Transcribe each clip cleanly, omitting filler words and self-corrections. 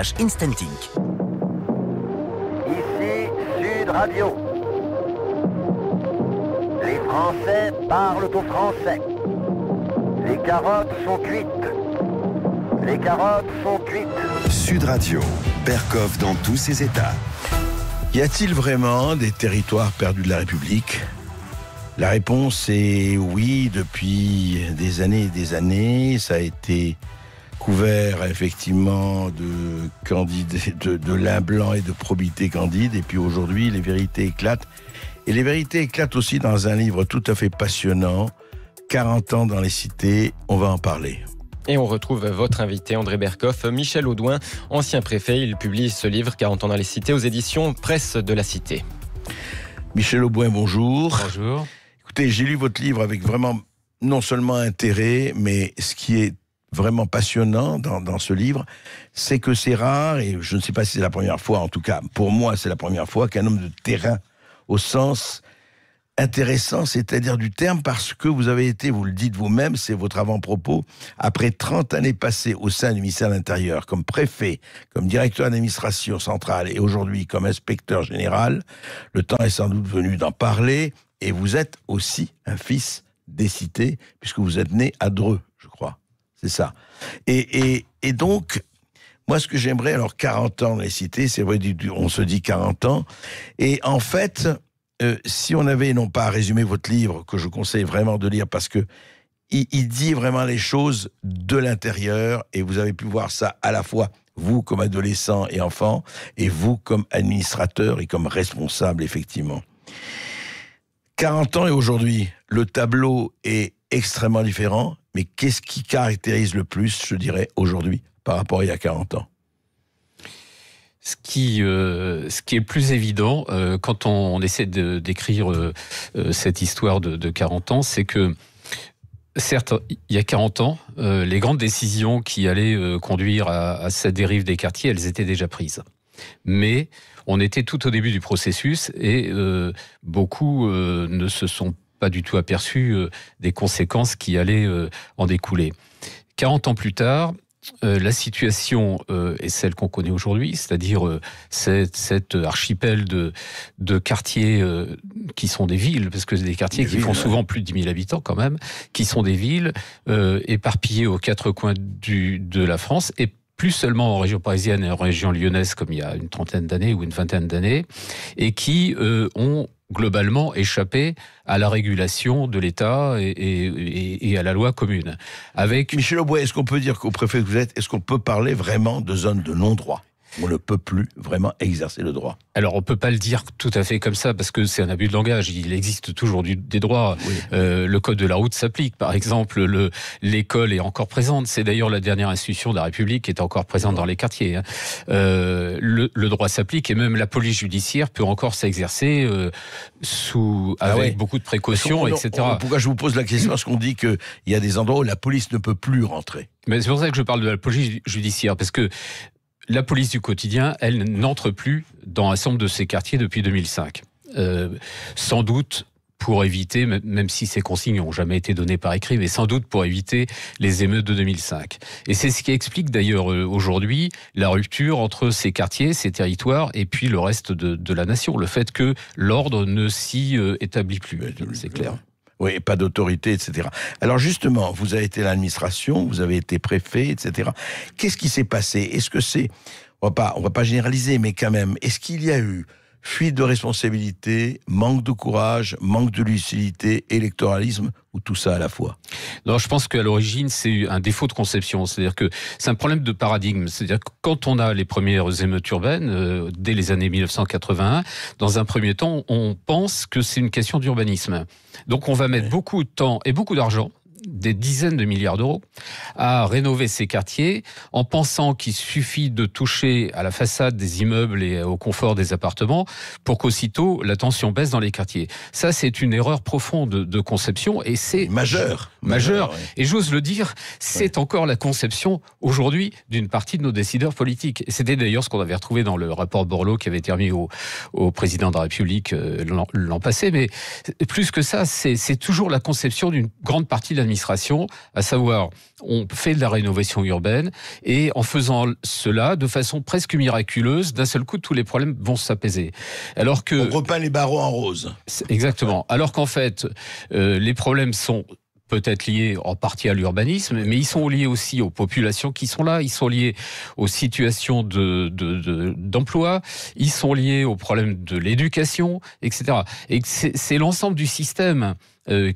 page Instant Ink. Ici Sud Radio. Les Français parlent aux Français. Les carottes sont cuites. Les carottes sont cuites. Sud Radio, Berkoff dans tous ses états. Y a-t-il vraiment des territoires perdus de la République ? La réponse est oui, depuis des années et des années. Ça a été couvert effectivement de lin blanc et de probité candide. Et puis aujourd'hui, les vérités éclatent. Et les vérités éclatent aussi dans un livre tout à fait passionnant, 40 ans dans les cités. On va en parler. Et on retrouve votre invité André Berkoff, Michel Audouin, ancien préfet. Il publie ce livre 40 ans dans les cités aux éditions Presse de la Cité. Michel Audouin, bonjour. Bonjour. Écoutez, j'ai lu votre livre avec vraiment non seulement intérêt, mais ce qui est vraiment passionnant dans ce livre, c'est que c'est rare, et je ne sais pas si c'est la première fois, en tout cas pour moi c'est la première fois, qu'un homme de terrain au sens intéressant, c'est-à-dire du terme, parce que vous avez été, vous le dites vous-même, c'est votre avant-propos, après 30 années passées au sein du ministère de l'Intérieur, comme préfet, comme directeur d'administration centrale et aujourd'hui comme inspecteur général, le temps est sans doute venu d'en parler, et vous êtes aussi un fils des cités, puisque vous êtes né à Dreux, je crois. C'est ça. Et donc, moi ce que j'aimerais, alors 40 ans dans les cités, c'est vrai, on se dit 40 ans, et en fait... si on avait non pas à résumer votre livre, que je conseille vraiment de lire parce que il dit vraiment les choses de l'intérieur et vous avez pu voir ça à la fois vous comme adolescent et enfant et vous comme administrateur et comme responsable effectivement. 40 ans et aujourd'hui, le tableau est extrêmement différent, mais qu'est-ce qui caractérise le plus, je dirais, aujourd'hui par rapport à il y a 40 ans ? Ce qui est le plus évident quand on essaie d'écrire cette histoire de 40 ans, c'est que, certes, il y a 40 ans, les grandes décisions qui allaient conduire à cette dérive des quartiers, elles étaient déjà prises. Mais on était tout au début du processus et beaucoup ne se sont pas du tout aperçus des conséquences qui allaient en découler. 40 ans plus tard, la situation est celle qu'on connaît aujourd'hui, c'est-à-dire cet archipel de quartiers qui sont des villes, parce que c'est des quartiers qui font souvent plus de 10 000 habitants quand même, qui sont des villes éparpillées aux quatre coins de la France, et plus seulement en région parisienne et en région lyonnaise comme il y a une trentaine d'années ou une vingtaine d'années, et qui ont globalement échappé à la régulation de l'État et à la loi commune. Michel Audouin, est-ce qu'on peut dire qu'au préfet que vous êtes, est-ce qu'on peut parler vraiment de zone de non-droit ? On ne peut plus vraiment exercer le droit. Alors, on ne peut pas le dire tout à fait comme ça, parce que c'est un abus de langage. Il existe toujours des droits. Oui. Le code de la route s'applique. Par exemple, l'école est encore présente. C'est d'ailleurs la dernière institution de la République qui est encore présente dans les quartiers. Le droit s'applique, et même la police judiciaire peut encore s'exercer avec beaucoup de précautions, etc. Pourquoi je vous pose la question ? Parce qu'on dit qu'il y a des endroits où la police ne peut plus rentrer. Mais c'est pour ça que je parle de la police judiciaire, parce que la police du quotidien, elle n'entre plus dans un certain nombre de ces quartiers depuis 2005. Sans doute pour éviter, même si ces consignes n'ont jamais été données par écrit, mais sans doute pour éviter les émeutes de 2005. Et c'est ce qui explique d'ailleurs aujourd'hui la rupture entre ces quartiers, ces territoires, et puis le reste de la nation. Le fait que l'ordre ne s'y établit plus, c'est clair. Oui, pas d'autorité, etc. Alors justement, vous avez été à l'administration, vous avez été préfet, etc. Qu'est-ce qui s'est passé ? Est-ce que c'est, on va pas généraliser, mais quand même, est-ce qu'il y a eu fuite de responsabilité, manque de courage, manque de lucidité, électoralisme, ou tout ça à la fois ? Non, je pense qu'à l'origine, c'est un défaut de conception. C'est-à-dire que c'est un problème de paradigme. C'est-à-dire que quand on a les premières émeutes urbaines, dès les années 1981, dans un premier temps, on pense que c'est une question d'urbanisme. Donc on va mettre beaucoup de temps et beaucoup d'argent, des dizaines de milliards d'euros, à rénover ces quartiers en pensant qu'il suffit de toucher à la façade des immeubles et au confort des appartements pour qu'aussitôt la tension baisse dans les quartiers. Ça, c'est une erreur profonde de conception et c'est majeur. Ouais. Et j'ose le dire, c'est encore la conception aujourd'hui d'une partie de nos décideurs politiques. Et c'était d'ailleurs ce qu'on avait retrouvé dans le rapport Borloo qui avait été remis au président de la République l'an passé. Mais plus que ça, c'est toujours la conception d'une grande partie de l'administration l'administration, à savoir, on fait de la rénovation urbaine, et en faisant cela, de façon presque miraculeuse, d'un seul coup, tous les problèmes vont s'apaiser. Alors que... On repeint les barreaux en rose. Exactement. Alors qu'en fait, les problèmes sont peut-être liés en partie à l'urbanisme, mais ils sont liés aussi aux populations qui sont là, ils sont liés aux situations d'emploi, ils sont liés aux problèmes de l'éducation, etc. Et c'est l'ensemble du système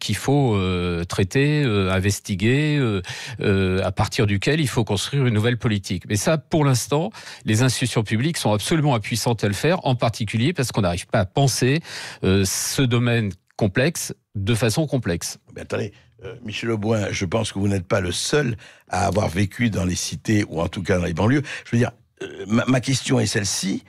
qu'il faut traiter, investiguer, à partir duquel il faut construire une nouvelle politique. Mais ça, pour l'instant, les institutions publiques sont absolument impuissantes à le faire, en particulier parce qu'on n'arrive pas à penser ce domaine complexe de façon complexe. Mais attendez, Michel Audoin, je pense que vous n'êtes pas le seul à avoir vécu dans les cités, ou en tout cas dans les banlieues. Je veux dire, ma question est celle-ci.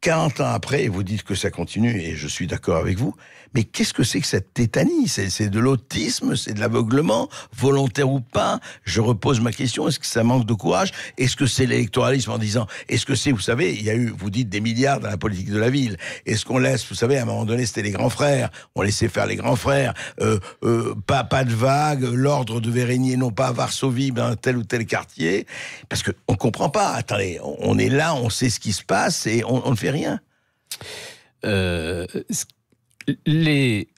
40 ans après, vous dites que ça continue, et je suis d'accord avec vous, mais qu'est-ce que c'est que cette tétanie? C'est de l'autisme, c'est de l'aveuglement, volontaire ou pas? Je repose ma question, est-ce que ça manque de courage? Est-ce que c'est l'électoralisme en disant, est-ce que c'est, vous savez, il y a eu, vous dites, des milliards dans la politique de la ville, est-ce qu'on laisse, vous savez, à un moment donné, c'était les grands frères, on laissait faire les grands frères, pas de vague, l'ordre devait régner, non pas à Varsovie, dans tel ou tel quartier, parce qu'on comprend pas, attendez, on est là, on sait ce qui se passe, et on ne fait rien. Les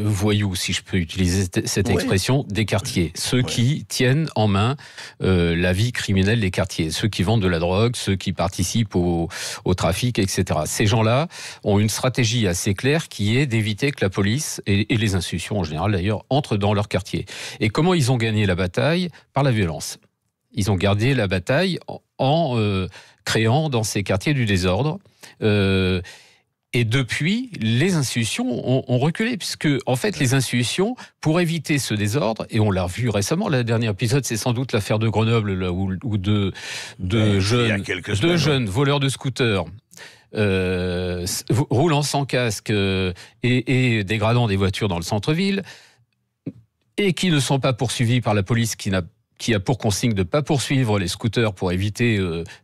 voyous, si je peux utiliser cette expression, des quartiers, ceux qui tiennent en main la vie criminelle des quartiers, ceux qui vendent de la drogue, ceux qui participent au trafic, etc. Ces gens-là ont une stratégie assez claire qui est d'éviter que la police et les institutions en général d'ailleurs entrent dans leur quartier. Et comment ils ont gagné la bataille? Par la violence. Ils ont gardé la bataille en créant dans ces quartiers du désordre. Et depuis, les institutions ont reculé, puisque en fait, les institutions, pour éviter ce désordre, et on l'a vu récemment, le dernier épisode, c'est sans doute l'affaire de Grenoble, là, où deux jeunes voleurs de scooters roulant sans casque et dégradant des voitures dans le centre-ville, et qui ne sont pas poursuivis par la police qui a pour consigne de ne pas poursuivre les scooters pour éviter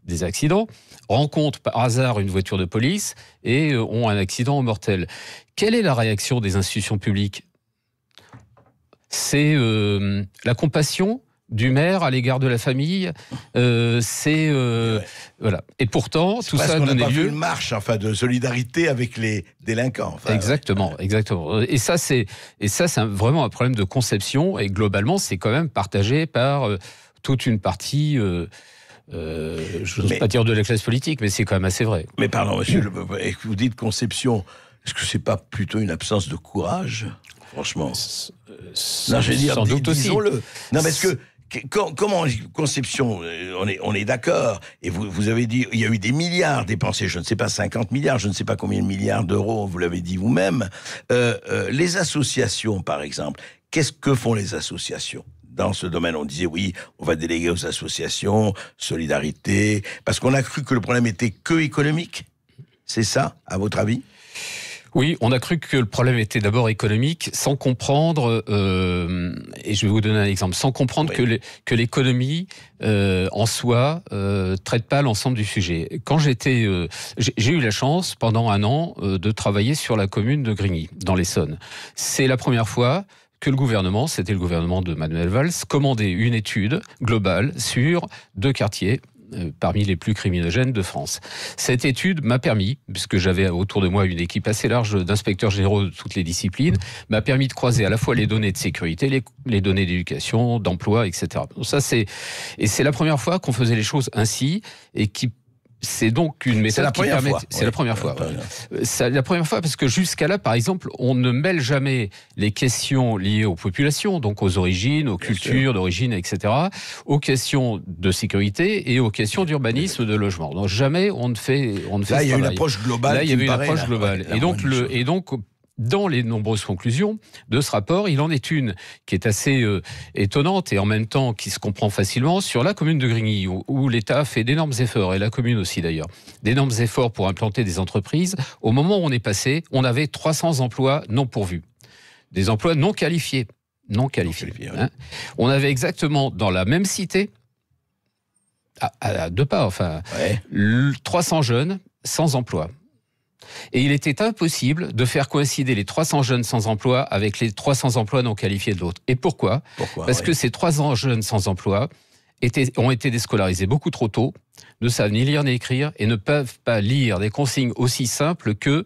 des accidents, rencontrent par hasard une voiture de police et ont un accident mortel. Quelle est la réaction des institutions publiques? C'est la compassion du maire à l'égard de la famille, voilà. Et pourtant, tout ça a donné lieu. Vu une marche, enfin, de solidarité avec les délinquants. Enfin, exactement. Et ça, c'est vraiment un problème de conception. Et globalement, c'est quand même partagé par toute une partie. Je n'ose pas dire de la classe politique, mais c'est quand même assez vrai. Mais pardon, monsieur, vous dites conception. Est-ce que c'est pas plutôt une absence de courage, franchement? Non, je veux dire, disons-le. Non, parce que comment conception, on est d'accord, et vous avez dit, il y a eu des milliards dépensés, je ne sais pas, 50 milliards, je ne sais pas combien de milliards d'euros, vous l'avez dit vous-même. Les associations, par exemple, qu'est-ce que font les associations? Dans ce domaine, on disait oui, on va déléguer aux associations, solidarité, parce qu'on a cru que le problème était que économique. C'est ça, à votre avis? Oui, on a cru que le problème était d'abord économique, sans comprendre, et je vais vous donner un exemple, sans comprendre que l'économie en soi traite pas l'ensemble du sujet. Quand j'ai eu la chance pendant un an de travailler sur la commune de Grigny, dans l'Essonne. C'est la première fois que le gouvernement, c'était le gouvernement de Manuel Valls, commandait une étude globale sur 2 quartiers parmi les plus criminogènes de France. Cette étude m'a permis, puisque j'avais autour de moi une équipe assez large d'inspecteurs généraux de toutes les disciplines, m'a permis de croiser à la fois les données de sécurité, les données d'éducation, d'emploi, etc. C'est la première fois qu'on faisait les choses ainsi, et c'est donc une méthode qui permet... C'est la première fois. C'est la première fois parce que jusqu'à là, par exemple, on ne mêle jamais les questions liées aux populations, donc aux origines, aux cultures d'origine, etc., aux questions de sécurité et aux questions d'urbanisme, de logement. Donc jamais on ne fait là, il y a une approche globale. Là, il y avait une approche globale. Et donc, dans les nombreuses conclusions de ce rapport, il en est une qui est assez étonnante et en même temps qui se comprend facilement sur la commune de Grigny, où l'État fait d'énormes efforts, et la commune aussi d'ailleurs, d'énormes efforts pour implanter des entreprises. Au moment où on est passé, on avait 300 emplois non pourvus, des emplois non qualifiés. Hein. On avait exactement dans la même cité, à 2 pas, 300 jeunes sans emploi. Et il était impossible de faire coïncider les 300 jeunes sans emploi avec les 300 emplois non qualifiés de l'autre. Et pourquoi ? Parce que ces 300 jeunes sans emploi ont été déscolarisés beaucoup trop tôt, ne savent ni lire ni écrire et ne peuvent pas lire des consignes aussi simples que,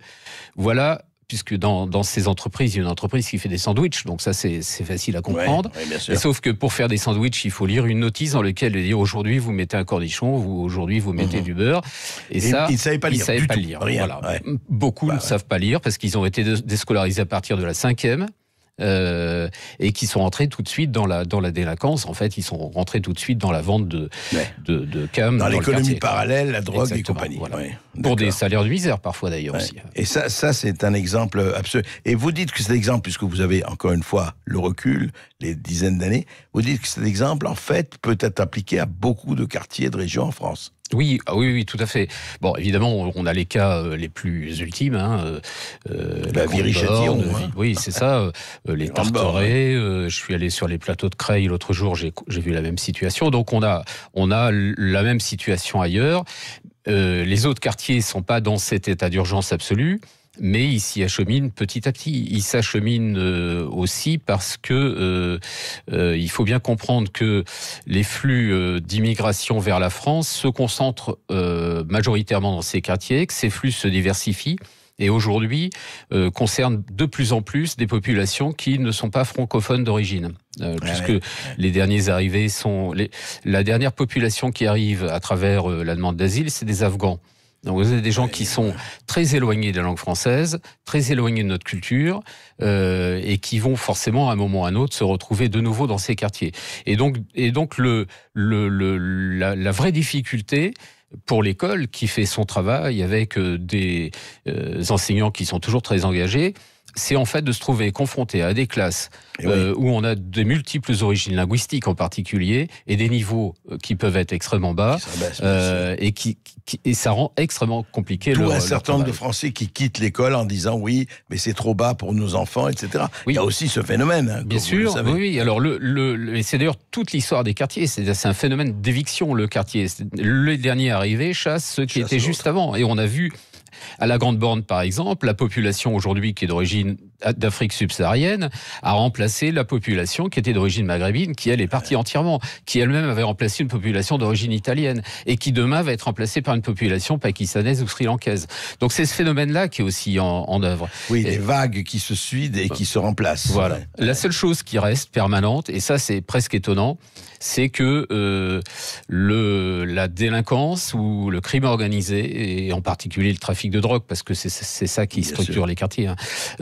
voilà, puisque dans ces entreprises, il y a une entreprise qui fait des sandwichs, donc ça c'est facile à comprendre. Bien sûr. Sauf que pour faire des sandwichs, il faut lire une notice dans laquelle il dit aujourd'hui vous mettez un cornichon, aujourd'hui vous mettez du beurre. Et ça, ils ne savaient pas lire. Rien. Voilà. Beaucoup ne savent pas lire parce qu'ils ont été déscolarisés à partir de la 5e. Et qui sont rentrés tout de suite dans la délinquance. En fait, ils sont rentrés tout de suite dans la vente de cam. Dans l'économie parallèle, la drogue et compagnie. Voilà. Pour des salaires de misère, parfois d'ailleurs aussi. Et ça c'est un exemple absolu. Et vous dites que cet exemple, puisque vous avez encore une fois le recul, les dizaines d'années, vous dites que cet exemple, en fait, peut être appliqué à beaucoup de quartiers de régions en France. Oui, tout à fait. Bon, évidemment, on a les cas les plus ultimes. La Viry-Châtillon. Oui, c'est ça. Les Tarterets. Je suis allé sur les plateaux de Creil l'autre jour. J'ai vu la même situation. Donc, on a la même situation ailleurs. Les autres quartiers ne sont pas dans cet état d'urgence absolu. Mais ils s'y acheminent petit à petit. Ils s'acheminent aussi parce que il faut bien comprendre que les flux d'immigration vers la France se concentrent majoritairement dans ces quartiers, que ces flux se diversifient. Et aujourd'hui, concernent de plus en plus des populations qui ne sont pas francophones d'origine. Puisque les derniers arrivés sont... La dernière population qui arrive à travers la demande d'asile, c'est des Afghans. Donc vous avez des gens qui sont très éloignés de la langue française, très éloignés de notre culture, et qui vont forcément à un moment ou à un autre se retrouver de nouveau dans ces quartiers. Et donc la vraie difficulté pour l'école qui fait son travail avec des enseignants qui sont toujours très engagés, c'est en fait de se trouver confronté à des classes où on a de multiples origines linguistiques en particulier et des niveaux qui peuvent être extrêmement bas et ça rend extrêmement compliqué un certain nombre de Français qui quittent l'école en disant oui, mais c'est trop bas pour nos enfants, etc. Oui. Il y a aussi ce phénomène. Bien sûr, oui. Alors c'est d'ailleurs toute l'histoire des quartiers. C'est un phénomène d'éviction, le quartier. Les derniers arrivés chassent ceux qui étaient juste avant. Et on a vu à la Grande Borne, par exemple, la population aujourd'hui qui est d'origine d'Afrique subsaharienne a remplacé la population qui était d'origine maghrébine, qui elle est partie entièrement, qui elle-même avait remplacé une population d'origine italienne et qui demain va être remplacée par une population pakistanaise ou sri-lankaise. Donc c'est ce phénomène-là qui est aussi en œuvre. Oui, des vagues qui se suivent et qui se remplacent. Voilà. La seule chose qui reste permanente, et ça c'est presque étonnant, c'est que la délinquance ou le crime organisé, et en particulier le trafic de drogue, parce que c'est ça qui structure les quartiers,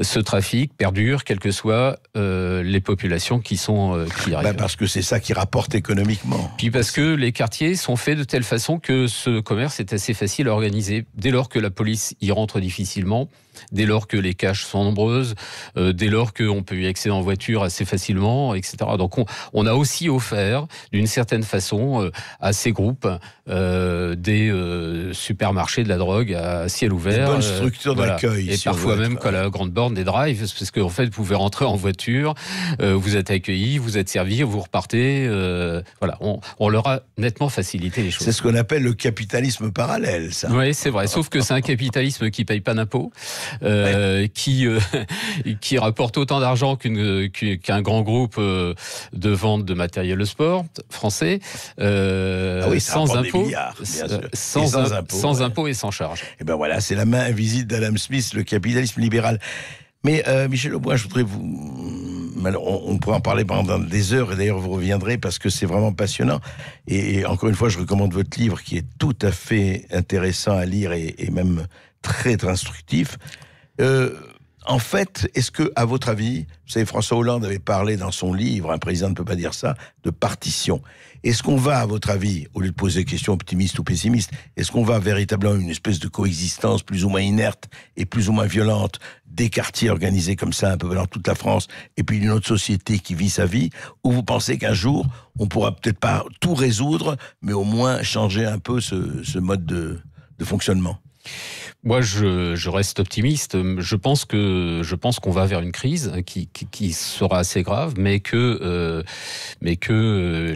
ce trafic perdure, quelles que soient les populations qui arrivent. Parce que c'est ça qui rapporte économiquement. Puis parce que les quartiers sont faits de telle façon que ce commerce est assez facile à organiser. Dès lors que la police y rentre difficilement, dès lors que les caches sont nombreuses, dès lors qu'on peut y accéder en voiture assez facilement, etc. Donc on a aussi offert, d'une certaine façon, à ces groupes des supermarchés de la drogue à ciel ouvert. Des bonnes structures d'accueil. Et parfois même qu'à la Grande Borne, des drives, parce qu'en fait, vous pouvez rentrer en voiture, vous êtes accueillis, vous êtes servis, vous repartez. Voilà, on leur a nettement facilité les choses. C'est ce qu'on appelle le capitalisme parallèle, ça. Oui, c'est vrai, sauf que c'est un capitalisme qui ne paye pas d'impôts. Qui rapporte autant d'argent qu'un grand groupe de vente de matériel de sport français, sans impôts, sans impôts et sans charge. Et ben voilà, c'est la main invisible d'Adam Smith, le capitalisme libéral. Mais Michel Aubois, je voudrais on pourrait en parler pendant des heures, et d'ailleurs vous reviendrez parce que c'est vraiment passionnant. Et encore une fois, je recommande votre livre qui est tout à fait intéressant à lire et même très instructif. En fait, est-ce que, à votre avis, vous savez, François Hollande avait parlé dans son livre, un président ne peut pas dire ça, de partition. Est-ce qu'on va, à votre avis, au lieu de poser des questions optimistes ou pessimistes, est-ce qu'on va véritablement une espèce de coexistence plus ou moins inerte et plus ou moins violente des quartiers organisés comme ça un peu dans toute la France et puis d'une autre société qui vit sa vie, ou vous pensez qu'un jour, on pourra peut-être pas tout résoudre, mais au moins changer un peu ce mode de fonctionnement ? Moi, je reste optimiste. Je pense qu'on va vers une crise qui sera assez grave, mais que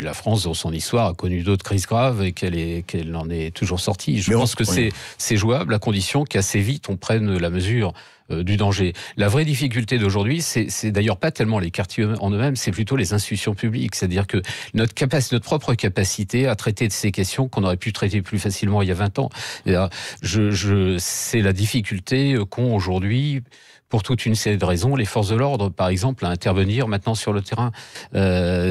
la France, dans son histoire, a connu d'autres crises graves et qu'elle en est toujours sortie. Je pense que c'est jouable à condition qu'assez vite on prenne la mesure du danger. La vraie difficulté d'aujourd'hui, c'est d'ailleurs pas tellement les quartiers en eux-mêmes, c'est plutôt les institutions publiques. C'est-à-dire que notre propre capacité à traiter de ces questions qu'on aurait pu traiter plus facilement il y a 20 ans. C'est la difficulté qu'ont aujourd'hui, pour toute une série de raisons, les forces de l'ordre, par exemple, à intervenir maintenant sur le terrain.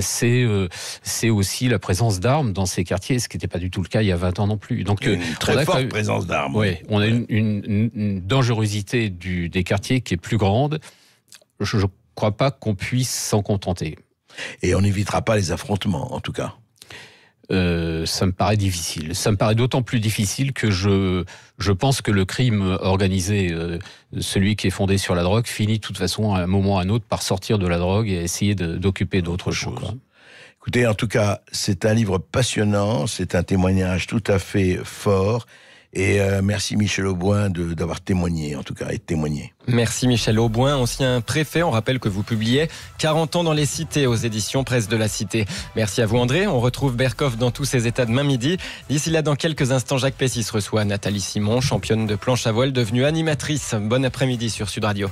C'est aussi la présence d'armes dans ces quartiers, ce qui n'était pas du tout le cas il y a 20 ans non plus. Donc, une très forte présence d'armes. Oui, on a une dangerosité des quartiers qui est plus grande. Je ne crois pas qu'on puisse s'en contenter. Et on n'évitera pas les affrontements, en tout cas. Ça me paraît difficile. Ça me paraît d'autant plus difficile que je pense que le crime organisé, celui qui est fondé sur la drogue, finit de toute façon à un moment ou à un autre par sortir de la drogue et essayer d'occuper d'autres choses. Écoutez, en tout cas, c'est un livre passionnant, c'est un témoignage tout à fait fort. Et merci Michel Auboin d'avoir témoigné, en tout cas, et de témoigner. Merci Michel Auboin, ancien préfet. On rappelle que vous publiez 40 ans dans les cités aux éditions Presse de la Cité. Merci à vous André. On retrouve Berkoff dans tous ses états demain midi. D'ici là, dans quelques instants, Jacques Pessis reçoit Nathalie Simon, championne de planche à voile, devenue animatrice. Bon après-midi sur Sud Radio.